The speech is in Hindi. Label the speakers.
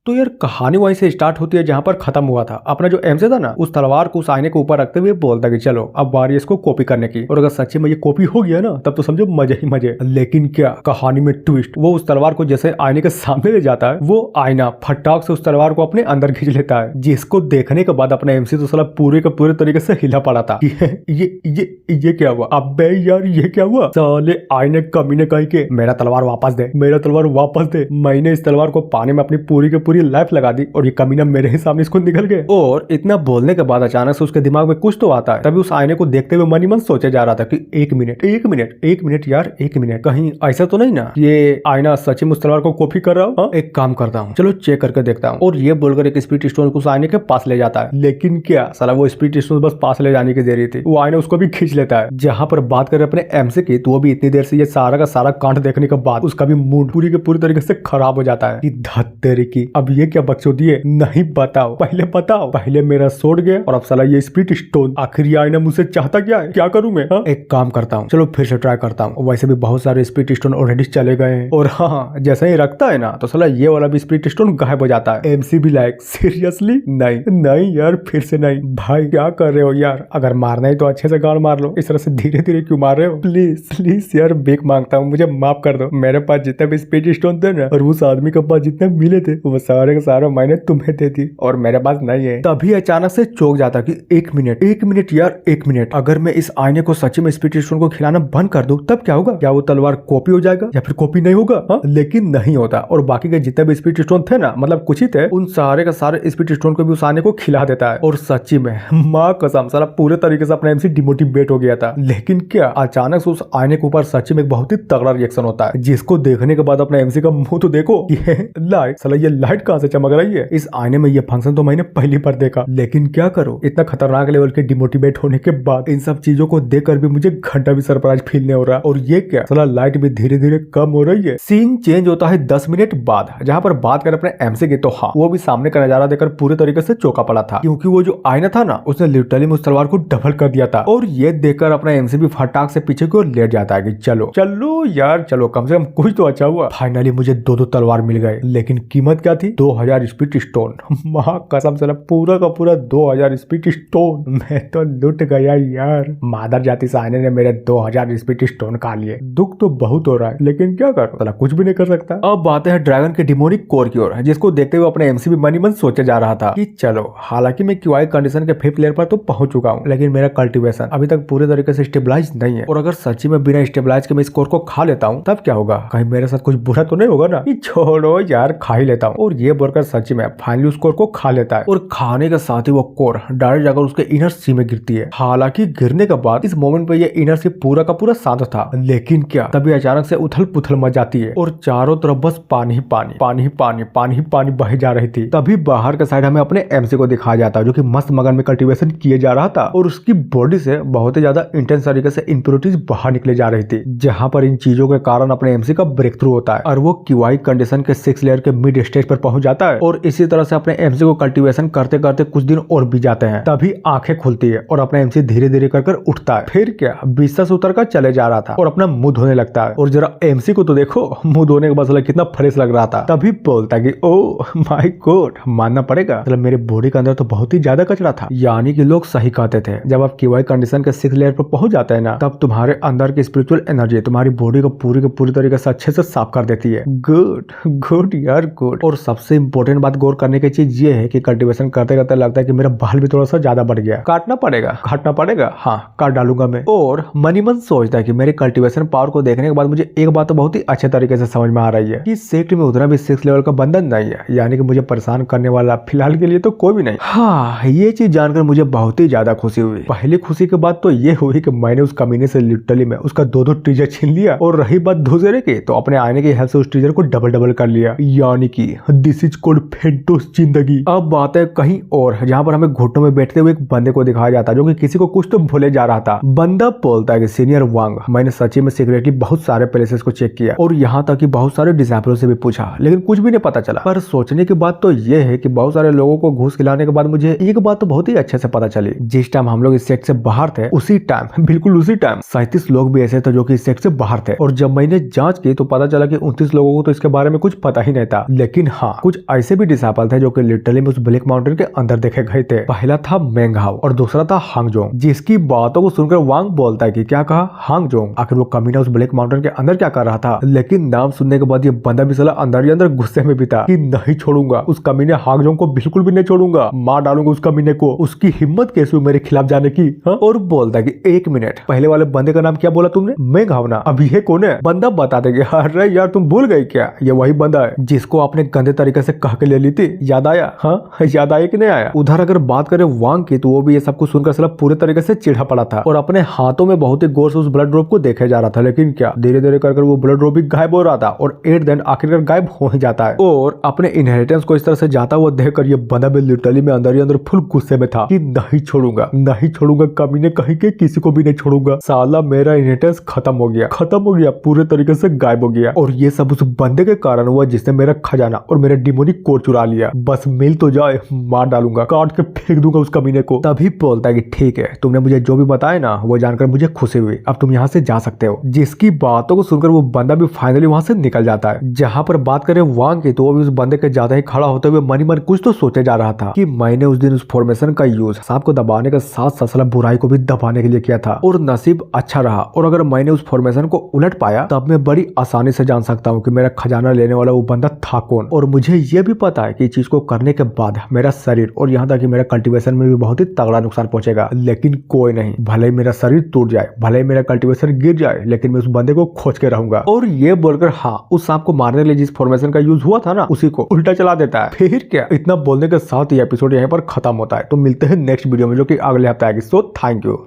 Speaker 1: तो यार कहानी वहीं से स्टार्ट होती है जहाँ पर खत्म हुआ था। अपना जो एमजे था ना, उस तलवार को उस आईने के ऊपर रखते हुए बोलता कि चलो अब बारी इसको कॉपी करने की, और अगर सच्ची में ये कॉपी हो गया ना तब तो समझो मजे ही मजे। लेकिन क्या कहानी में ट्विस्ट, वो उस तलवार को जैसे आईने के सामने ले जाता है, वो आईना फटाक से उस तलवार को अपने अंदर खींच लेता है, जिसको देखने के बाद अपना एमसी तो साला पूरे का पूरे तरीके से हिला पड़ा था। ये क्या हुआ? अबे यार ये क्या हुआ? साले आईने कमीने कहीं के, मेरा तलवार वापस दे, मेरा तलवार वापस दे। मैंने इस तलवार को पाने में अपनी पूरी की पूरी लाइफ लगा दी और ये कमीना मेरे ही सामने इसको निकल गए। और इतना बोलने के बाद अचानक से उसके दिमाग में कुछ तो आता है। तभी उस आईने को देखते हुए मन ही मन सोचे जा रहा था कि एक मिनट यार, एक मिनट, कहीं ऐसा तो नहीं ना ये आईना सच में उस तलवार को कॉपी कर रहा हूँ? एक काम करता हूँ, चलो चेक करके देखता हूँ। और ये बोलकर एक स्पिरिट स्टोन को उस आईने के पास ले जाता है। लेकिन क्या साला वो स्पिरिट स्टोन बस पास ले जाने की दे रही थी, वो आईना उसको भी खींच लेता है। जहाँ पर बात करें अपने एमसी की, तो वो भी इतनी देर से ये सारा का सारा कांड देखने के बाद उसका भी मूड पूरी के पूरी तरीके से खराब हो जाता है कि धत्तेरी की, अब ये क्या बकचोदी है? नहीं बताओ, पहले बताओ। पहले मेरा सोड गया और अब साला ये स्पिरिट स्टोन, आखिर ये आईना मुझसे चाहता क्या है? क्या करूं मैं? हाँ? एक काम करता हूँ, चलो फिर से ट्राई करता हूँ। वैसे भी बहुत सारे स्पिरिट स्टोन ऑलरेडी चले गए हैं, और हाँ जैसे ही रखता है ना तो साला ये वाला भी स्पिरिट स्टोन गायब हो जाता है। एमसी भी लाइक सीरियसली? नहीं यार, फिर से नहीं। भाई क्या कर रहे हो यार? अगर मारना है तो अच्छे से गाड़ मार लो, इस तरह से धीरे धीरे क्यों मार रहे हो? प्लीज यार भीख मांगता हूँ, मुझे माफ कर दो। मेरे पास जितने भी स्पिरिट स्टोन थे ना, और उस आदमी के पास जितने मिले थे, वो सारे के सारे मैंने तुम्हें दे दी और मेरे पास नहीं है। तभी अचानक से चौंक जाता कि एक मिनट यार, एक मिनट, अगर मैं इस आईने को सच्ची में स्पिरिट स्टोन को खिलाना बंद कर दूं तब क्या होगा? क्या वो तलवार कॉपी हो जाएगा या फिर कॉपी नहीं होगा? हाँ? लेकिन नहीं होता, और बाकी के जितने भी स्पिरिट स्टोन थे ना, मतलब कुछ ही थे, उन सारे का सारे स्पिरिट स्टोन को भी उस आईने को खिला देता है। और सच्ची में माँ कसम साला पूरे तरीके से अपना एमसी डिमोटिवेट हो गया था। लेकिन क्या अचानक से उस आईने के ऊपर सच्ची में एक बहुत ही तगड़ा रिएक्शन होता है, जिसको देखने के बाद अपना एमसी का मुंह तो देखो, ये लाइट, साला ये लाइट कहां से चमक रही है? इस आईने में ये फंक्शन तो मैंने पहली बार देखा। लेकिन क्या करो, इतना खतरनाक लेवल के डिमोटिवेट होने के बाद इन सब चीजों को देखकर भी मुझे घंटा भी सरप्राइज फील नहीं हो रहा। और ये क्या, साला लाइट भी धीरे धीरे कम हो रही है। सीन चेंज होता है 10 मिनट बाद, जहाँ पर बात करें अपने एमसी की, तो हाँ वो भी सामने का नजारा देखकर पूरे तरीके से चौंका पड़ा था, क्योंकि वो जो आईना था ना, उसने लिटरली उस तलवार को डबल कर दिया था। और ये देखकर अपना एमसी भी फटाक से पीछे की ओर लेट जाता है कि चलो यार चलो, कम से कम कुछ तो अच्छा हुआ। फाइनली मुझे दो तलवार मिल गए, लेकिन कीमत क्या थी? 2000 स्पिरिट स्टोन। माँ कसम से पूरा का पूरा 2000 स्पिरिट स्टोन। मैं तो लुट गया यार, मादर जाति से आईने ने मेरे 2000 स्पिरिट स्टोन खा लिए। दुख तो बहुत हो रहा है, लेकिन क्या करो, साला कुछ भी नहीं कर सकता। अब बातें हैं ड्रैगन के डिमोनिक कोर की ओर, जिसको देखते हुए अपने एमसी भी मन ही मन सोचे जा रहा था कि चलो, हालांकि मैं क्यूआई कंडीशन के 5th लेयर पर तो पहुंच चुका हूं, लेकिन मेरा कल्टीवेशन अभी तक पूरे तरीके से स्टेबलाइज नहीं है। और अगर सच्ची में बिना स्टेबलाइज के मैं इस कोर को खा लेता हूं तब क्या होगा? कहीं मेरे साथ कुछ बुरा तो नहीं होगा ना? छोड़ो यार, खा ही लेता हूँ। और ये बोलकर सच्ची में फाइनली उस कोर को खा लेता है, और खाने के साथ ही वो कोर डायरेक्ट जाकर उसके इनर सी में गिरती है। हालांकि गिरने के बाद इस मोमेंट पे ये इनर सी पूरा का पूरा शांत था, लेकिन क्या तभी अचानक से उथल पुथल मच जाती है और चारों तरफ बस पानी बह जा रही थी। तभी बाहर के साइड हमें अपने एमसी को दिखाया जाता है, जो कि मस्त मगन में कल्टीवेशन किए जा रहा था, और उसकी बॉडी से बहुत ही ज्यादा इंटेंस तरीके से इंप्योरिटीज बाहर निकले जा रही थी, जहां पर इन चीजों के कारण अपने एमसी का ब्रेक थ्रू होता है और वो क्यूआई कंडीशन के 6th लेयर के मिड स्टेज पर पहुंच जाता है। और इसी तरह से अपने एमसी को कल्टीवेशन करते करते कुछ दिन और बीत जाते हैं। तभी आंखें खुलती है और अपना एमसी धीरे धीरे कर उठता है। फिर क्या बिस्तर से उतर कर चले जा रहा था और अपना मुंह धोने लगता है, और जरा एमसी को तो देखो, मुंह धोने के बाद कितना फ्रेश लग रहा था। तभी बोलता है कि ओह माय गॉड, मानना पड़ेगा मतलब मेरे बॉडी के अंदर तो बहुत ही ज्यादा कचरा था। यानी कि लोग सही कहते थे, जब आप क्यूआई कंडीशन के 6th लेयर पर पहुंच जाते हैं ना, तब तुम्हारे अंदर की स्पिरिचुअल एनर्जी तुम्हारी बॉडी को पूरी तरीके से अच्छे से साफ कर देती है। गुड यार, गुड। और सबसे इंपॉर्टेंट बात गौर करने की चीज ये है कि कल्टीवेशन करते करते लगता है कि मेरा बाल भी थोड़ा सा ज्यादा बढ़ गया। काटना पड़ेगा, हाँ काट डालूंगा मैं। और मनी मन सोचता है कि मेरे कल्टीवेशन पावर को देखने के बाद मुझे एक बात तो बहुत ही अच्छे तरीके से समझ में आ रही है कि सेक्ट में उतना भी 6th लेवल का बंधन नहीं है, यानी कि मुझे परेशान करने वाला फिलहाल के लिए तो कोई भी नहीं। हाँ, ये चीज जानकर मुझे बहुत ही ज्यादा खुशी हुई। पहली खुशी के बाद तो ये हुई कि मैंने उस कमीने से लिटरली में उसका 2 ट्रीजर छीन लिया, और रही बात दूसरे की, तो अपने आईने की हेल्प से उस ट्रीजर को डबल कर लिया, यानी कि दिस इज कॉल्ड फेंटोस जिंदगी। अब बात है कहीं और, जहाँ पर हमें घुटनों में बैठते हुए एक बंदे को दिखाया जाता है, जो कि किसी को कुछ तो भूले जा रहा था। बंदा बोलता है कि सीनियर वांग, मैंने सच्ची में सीक्रेटली बहुत सारे प्लेसेस को चेक किया, और यहाँ तक कि बहुत सारे डिसाइपलों से भी पूछा, लेकिन कुछ भी नहीं पता चला। पर सोचने की बात तो ये है कि बहुत सारे लोगों को घूस खिलाने के बाद मुझे एक बात तो बहुत ही अच्छे से पता चली। जिस टाइम हम लोग इस सेक्ट से बाहर थे, उसी टाइम, बिल्कुल उसी टाइम 37 लोग भी ऐसे थे जो कि इस सेक्ट से बाहर थे, और जब मैंने जांच की तो पता चला कि 29 लोगों को तो इसके बारे में कुछ पता ही नहीं था। लेकिन हाँ, कुछ ऐसे भी डिसाइपल थे जो कि लिटरली में उस ब्लैक माउंटेन के अंदर देखे गए थे। पहला था मेंग हाओ और दूसरा था हांगजोंग, जिसकी बातों को सुनकर वांग बोलता है कि क्या कहा हांगजोंग, आखिर वो कमीना उस ब्लैक माउंटेन के अंदर क्या कर रहा था। लेकिन नाम सुनने के बाद ये बंदा भी साला अंदर ही अंदर गुस्से में भी था कि नहीं छोड़ूंगा उस कमीने हांगजोंग को, बिल्कुल भी नहीं छोड़ूंगा, मार डालूंगा उस कमीने को। उसकी हिम्मत कैसे हुई मेरे खिलाफ जाने की। हाँ? और बोलता है कि एक मिनट, पहले वाले बंदे का नाम क्या बोला तुमने? मेंग हाओ ना। अभी ये कौन है? बंदा बता देंगे। अरे यार तुम भूल गए क्या, ये वही बंदा है जिसको आपने गंदे तरीके से कह के ले ली थी, याद आया? हाँ याद आया कि नहीं आया? उधर अगर बात करें वांग की तो वो भी ये सब कुछ सुनकर साला पूरे तरीके से चिढ़ा पड़ा था और अपने हाथों में बहुत ही गौर से उस ब्लड ड्रॉप को देखे जा रहा था। लेकिन क्या धीरे धीरे कर वो ब्लड ड्रॉप भी गायब हो रहा था और एट देन आखिरकार गायब हो ही जाता है। और अपने इनहेरिटेंस को इस तरह से जाता हुआ देखकर ये बंदा भी लिटरली में अंदर ही अंदर फुल गुस्से में था कि नहीं छोड़ूंगा, नहीं छोड़ूंगा, कमीने कहीं के किसी को भी नहीं छोड़ूंगा। साला मेरा इनहेरिटेंस खत्म हो गया, पूरे तरीके से गायब हो गया। और ये सब उस बंदे के कारण हुआ जिसने मेरा खजाना और मेरा डिमोनिक कोर चुरा लिया। बस मिल तो जाए, मार डालूंगा, काट के फेंक दूंगा उस कमीने को। तभी बोलता है कि ठीक है, तुमने मुझे जो भी बताया ना वो जानकर मुझे खुशी हुई, अब तुम यहाँ से जा सकते हो। जिसकी बातों को सुनकर वो बंदा भी फाइनली वहां से निकल जाता है। जहां पर बात करें वांग की तो वो भी उस बंदे के ज्यादा ही खड़ा होते हुए मन ही मन कुछ तो सोचे जा रहा था कि मैंने उस दिन उस फॉर्मेशन का यूज सांप को दबाने के साथ साथ बुराई को भी दबाने के लिए किया था और नसीब अच्छा रहा। और अगर मैंने उस फॉर्मेशन को उलट पाया तब मैं बड़ी आसानी से जान सकता हूँ कि मेरा खजाना लेने वाला वो बंदा था कौन। और मुझे ये भी पता है कि इस चीज को करने के बाद मेरा शरीर और यहाँ तक कि मेरा कल्टीवेशन में भी बहुत ही तगड़ा नुकसान पहुंचेगा। लेकिन कोई नहीं, भले ही मेरा शरीर टूट जाए, भले ही मेरा कल्टीवेशन गिर जाए, लेकिन मैं उस बंदे को खोज के रहूंगा। और ये बोलकर हाँ उस सांप को मारने के लिए जिस फॉर्मेशन का यूज हुआ था ना उसी को उल्टा चला देता है। फिर क्या, इतना बोलने के साथ ही एपिसोड यहाँ पर खत्म होता है। तो मिलते हैं नेक्स्ट वीडियो में जो कि अगले हफ्ते आएगी। So thank you.